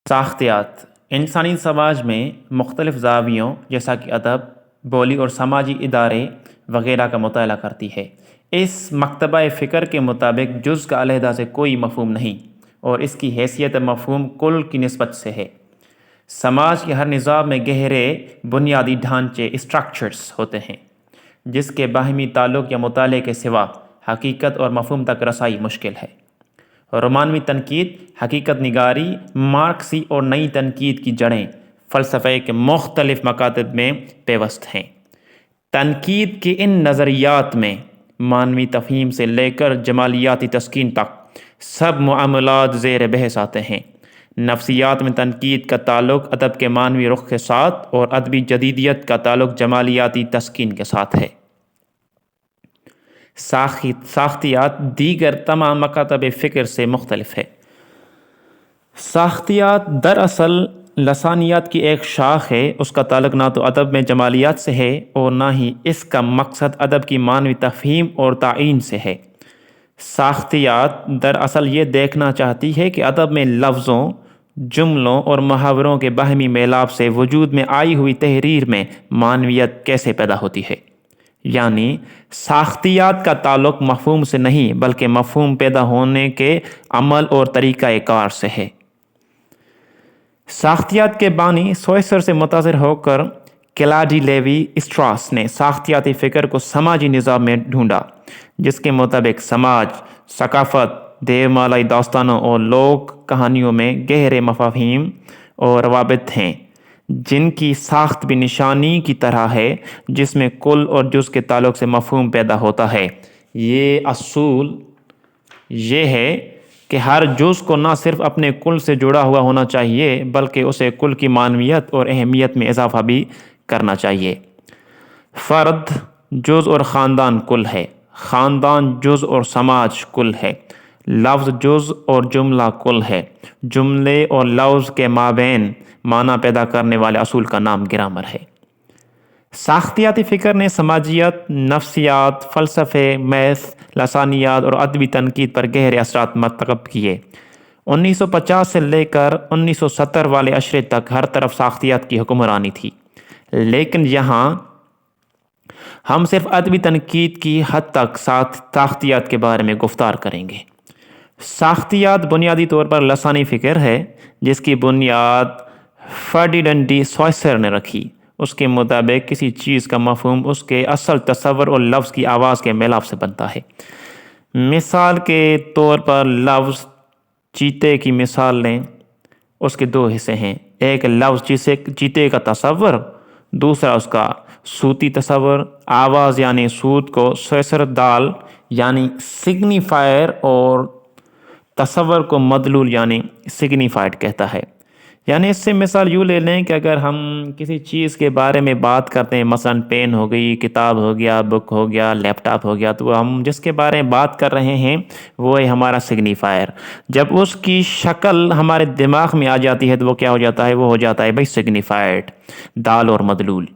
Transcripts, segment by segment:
ساختیات انسانی سماج میں مختلف زاویوں جیسا کہ ادب، بولی اور سماجی ادارے وغیرہ کا مطالعہ کرتی ہے۔ اس مکتبہ فکر کے مطابق جز کا علیحدہ سے کوئی مفہوم نہیں اور اس کی حیثیت مفہوم کل کی نسبت سے ہے۔ سماج کے ہر نظام میں گہرے بنیادی ڈھانچے اسٹرکچرز ہوتے ہیں جس کے باہمی تعلق یا مطالعے کے سوا حقیقت اور مفہوم تک رسائی مشکل ہے۔ رومانوی تنقید، حقیقت نگاری، مارکسی اور نئی تنقید کی جڑیں فلسفے کے مختلف مکاتب میں پیوست ہیں۔ تنقید کے ان نظریات میں معنوی تفہیم سے لے کر جمالیاتی تسکین تک سب معاملات زیر بحث آتے ہیں۔ نفسیات میں تنقید کا تعلق ادب کے معنوی رخ کے ساتھ اور ادبی جدیدیت کا تعلق جمالیاتی تسکین کے ساتھ ہے۔ ساختیات دیگر تمام مکاتب فکر سے مختلف ہے۔ ساختیات دراصل لسانیات کی ایک شاخ ہے۔ اس کا تعلق نہ تو ادب میں جمالیات سے ہے اور نہ ہی اس کا مقصد ادب کی معنوی تفہیم اور تعین سے ہے۔ ساختیات دراصل یہ دیکھنا چاہتی ہے کہ ادب میں لفظوں، جملوں اور محاوروں کے باہمی میلاپ سے وجود میں آئی ہوئی تحریر میں معنویت کیسے پیدا ہوتی ہے۔ یعنی ساختیات کا تعلق مفہوم سے نہیں بلکہ مفہوم پیدا ہونے کے عمل اور طریقہ کار سے ہے۔ ساختیات کے بانی سوئسر سے متاثر ہو کر کلاڈی لیوی اسٹراس نے ساختیاتی فکر کو سماجی نظام میں ڈھونڈا جس کے مطابق سماج، ثقافت، دیومالائی داستانوں اور لوک کہانیوں میں گہرے مفاہیم اور روابط ہیں جن کی ساخت بھی نشانی کی طرح ہے جس میں کل اور جز کے تعلق سے مفہوم پیدا ہوتا ہے۔ یہ اصول یہ ہے کہ ہر جز کو نہ صرف اپنے کل سے جڑا ہوا ہونا چاہیے بلکہ اسے کل کی معنویت اور اہمیت میں اضافہ بھی کرنا چاہیے۔ فرد، جز اور خاندان کل ہے، خاندان جز اور سماج کل ہے، لفظ جز اور جملہ کل ہے، جملے اور لفظ کے مابین معنی پیدا کرنے والے اصول کا نام گرامر ہے۔ ساختیاتی فکر نے سماجیت، نفسیات، فلسفے، میتھ، لسانیات اور ادبی تنقید پر گہرے اثرات مرتکب کیے۔ 1950 سے لے کر 1970 والے عشرے تک ہر طرف ساختیات کی حکمرانی تھی، لیکن یہاں ہم صرف ادبی تنقید کی حد تک ساختیات کے بارے میں گفتار کریں گے۔ ساختیات بنیادی طور پر لسانی فکر ہے جس کی بنیاد فرڈینانڈ ڈی سوئسر نے رکھی۔ اس کے مطابق کسی چیز کا مفہوم اس کے اصل تصور اور لفظ کی آواز کے میلاپ سے بنتا ہے۔ مثال کے طور پر لفظ چیتے کی مثال لیں۔ اس کے دو حصے ہیں، ایک لفظ چیتے کا تصور، دوسرا اس کا صوتی تصور۔ آواز یعنی صوت کو سوئسر دال یعنی سگنیفائر اور تصور کو مدلول یعنی سگنیفائڈ کہتا ہے۔ یعنی اس سے مثال یوں لے لیں کہ اگر ہم کسی چیز کے بارے میں بات کرتے ہیں، مثلا پین ہو گئی، کتاب ہو گیا، بک ہو گیا، لیپ ٹاپ ہو گیا، تو ہم جس کے بارے میں بات کر رہے ہیں وہ ہے ہمارا سگنیفائر۔ جب اس کی شکل ہمارے دماغ میں آ جاتی ہے تو وہ کیا ہو جاتا ہے؟ وہ ہو جاتا ہے بھائی سگنیفائڈ۔ دال اور مدلول،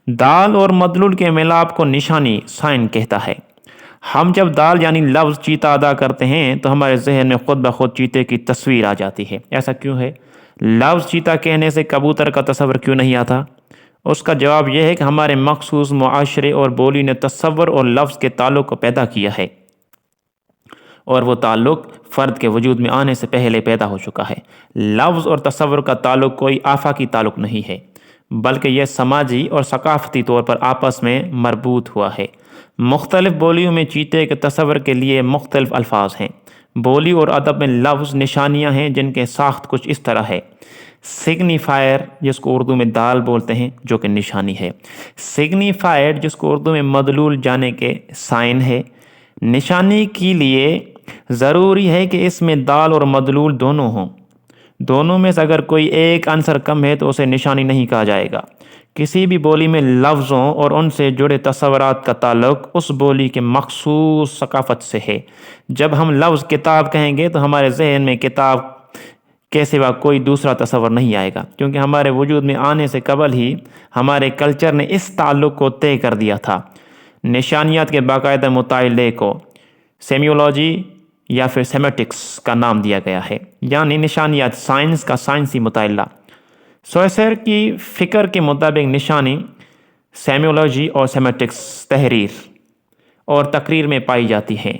دال اور مدلول کے میلاپ کو نشانی، سائن کہتا ہے۔ ہم جب دال یعنی لفظ چیتا ادا کرتے ہیں تو ہمارے ذہن میں خود بخود چیتے کی تصویر آ جاتی ہے۔ ایسا کیوں ہے؟ لفظ چیتا کہنے سے کبوتر کا تصور کیوں نہیں آتا؟ اس کا جواب یہ ہے کہ ہمارے مخصوص معاشرے اور بولی نے تصور اور لفظ کے تعلق کو پیدا کیا ہے اور وہ تعلق فرد کے وجود میں آنے سے پہلے پیدا ہو چکا ہے۔ لفظ اور تصور کا تعلق کوئی آفاقی تعلق نہیں ہے بلکہ یہ سماجی اور ثقافتی طور پر آپس میں مربوط ہوا ہے۔ مختلف بولیوں میں چیتے کے تصور کے لیے مختلف الفاظ ہیں۔ بولی اور ادب میں لفظ نشانیاں ہیں جن کے ساخت کچھ اس طرح ہے۔ سگنیفائر جس کو اردو میں دال بولتے ہیں جو کہ نشانی ہے، سگنیفائڈ جس کو اردو میں مدلول جانے کے سائن ہے۔ نشانی کے لیے ضروری ہے کہ اس میں دال اور مدلول دونوں ہوں۔ دونوں میں سے اگر کوئی ایک عنصر کم ہے تو اسے نشانی نہیں کہا جائے گا۔ کسی بھی بولی میں لفظوں اور ان سے جڑے تصورات کا تعلق اس بولی کے مخصوص ثقافت سے ہے۔ جب ہم لفظ کتاب کہیں گے تو ہمارے ذہن میں کتاب کے سوا کوئی دوسرا تصور نہیں آئے گا کیونکہ ہمارے وجود میں آنے سے قبل ہی ہمارے کلچر نے اس تعلق کو طے کر دیا تھا۔ نشانیات کے باقاعدہ مطالعے کو سیمیولوجی یا پھر سیمیٹکس کا نام دیا گیا ہے، یعنی نشانیات سائنس کا سائنسی مطالعہ۔ سوئسر کی فکر کے مطابق نشانی سیمیولوجی اور سیمیٹکس تحریر اور تقریر میں پائی جاتی ہے،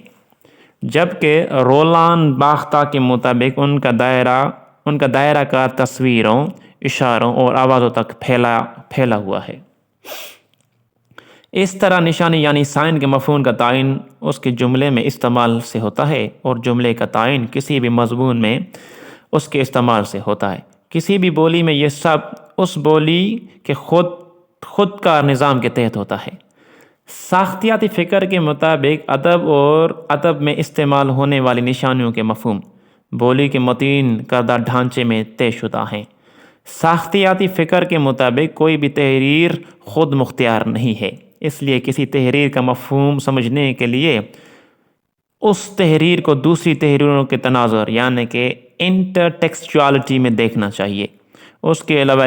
جبکہ رولان باختہ کے مطابق ان کا دائرہ کار تصویروں، اشاروں اور آوازوں تک پھیلا ہوا ہے۔ اس طرح نشانی یعنی سائن کے مفہوم کا تعین اس کے جملے میں استعمال سے ہوتا ہے، اور جملے کا تعین کسی بھی مضمون میں اس کے استعمال سے ہوتا ہے۔ کسی بھی بولی میں یہ سب اس بولی کے خود کار نظام کے تحت ہوتا ہے۔ ساختیاتی فکر کے مطابق ادب میں استعمال ہونے والی نشانیوں کے مفہوم بولی کے متعین کردہ ڈھانچے میں طے شدہ ہیں۔ ساختیاتی فکر کے مطابق کوئی بھی تحریر خود مختار نہیں ہے، اس لیے کسی تحریر کا مفہوم سمجھنے کے لیے اس تحریر کو دوسری تحریروں کے تناظر یعنی کہ انٹرٹیکسچوالٹی میں دیکھنا چاہیے۔ اس کے علاوہ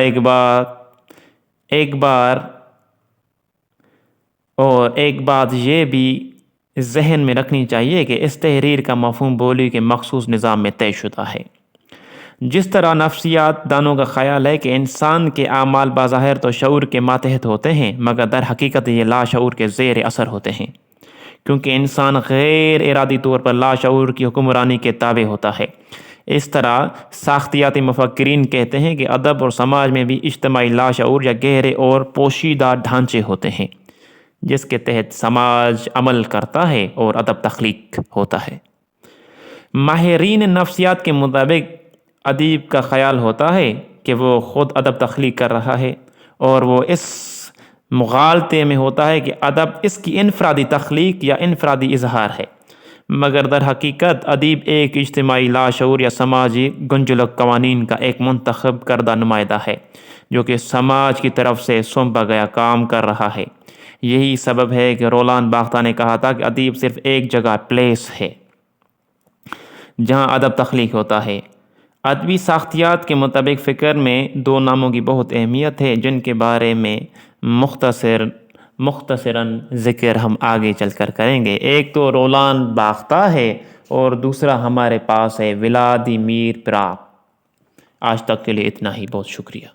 ایک بات یہ بھی ذہن میں رکھنی چاہیے کہ اس تحریر کا مفہوم بولی کے مخصوص نظام میں طے شدہ ہے۔ جس طرح نفسیات دانوں کا خیال ہے کہ انسان کے اعمال بظاہر تو شعور کے ماتحت ہوتے ہیں، مگر در حقیقت یہ لاشعور کے زیر اثر ہوتے ہیں، کیونکہ انسان غیر ارادی طور پر لاشعور کی حکمرانی کے تابع ہوتا ہے۔ اس طرح ساختیاتی مفکرین کہتے ہیں کہ ادب اور سماج میں بھی اجتماعی لاشعور یا گہرے اور پوشیدہ ڈھانچے ہوتے ہیں، جس کے تحت سماج عمل کرتا ہے اور ادب تخلیق ہوتا ہے۔ ماہرین نفسیات کے مطابق ادیب کا خیال ہوتا ہے کہ وہ خود ادب تخلیق کر رہا ہے، اور وہ اس مغالطے میں ہوتا ہے کہ ادب اس کی انفرادی تخلیق یا انفرادی اظہار ہے، مگر در حقیقت ادیب ایک اجتماعی لاشعور یا سماجی گنجلک قوانین کا ایک منتخب کردہ نمائندہ ہے، جو کہ سماج کی طرف سے سونپا گیا کام کر رہا ہے۔ یہی سبب ہے کہ رولان باختہ نے کہا تھا کہ ادیب صرف ایک جگہ پلیس ہے جہاں ادب تخلیق ہوتا ہے۔ ادبی ساختیات کے مطابق فکر میں دو ناموں کی بہت اہمیت ہے، جن کے بارے میں مختصراً ذکر ہم آگے چل کر کریں گے۔ ایک تو رولان باختہ ہے اور دوسرا ہمارے پاس ہے ولادیمیر پراگ۔ آج تک کے لیے اتنا ہی، بہت شکریہ۔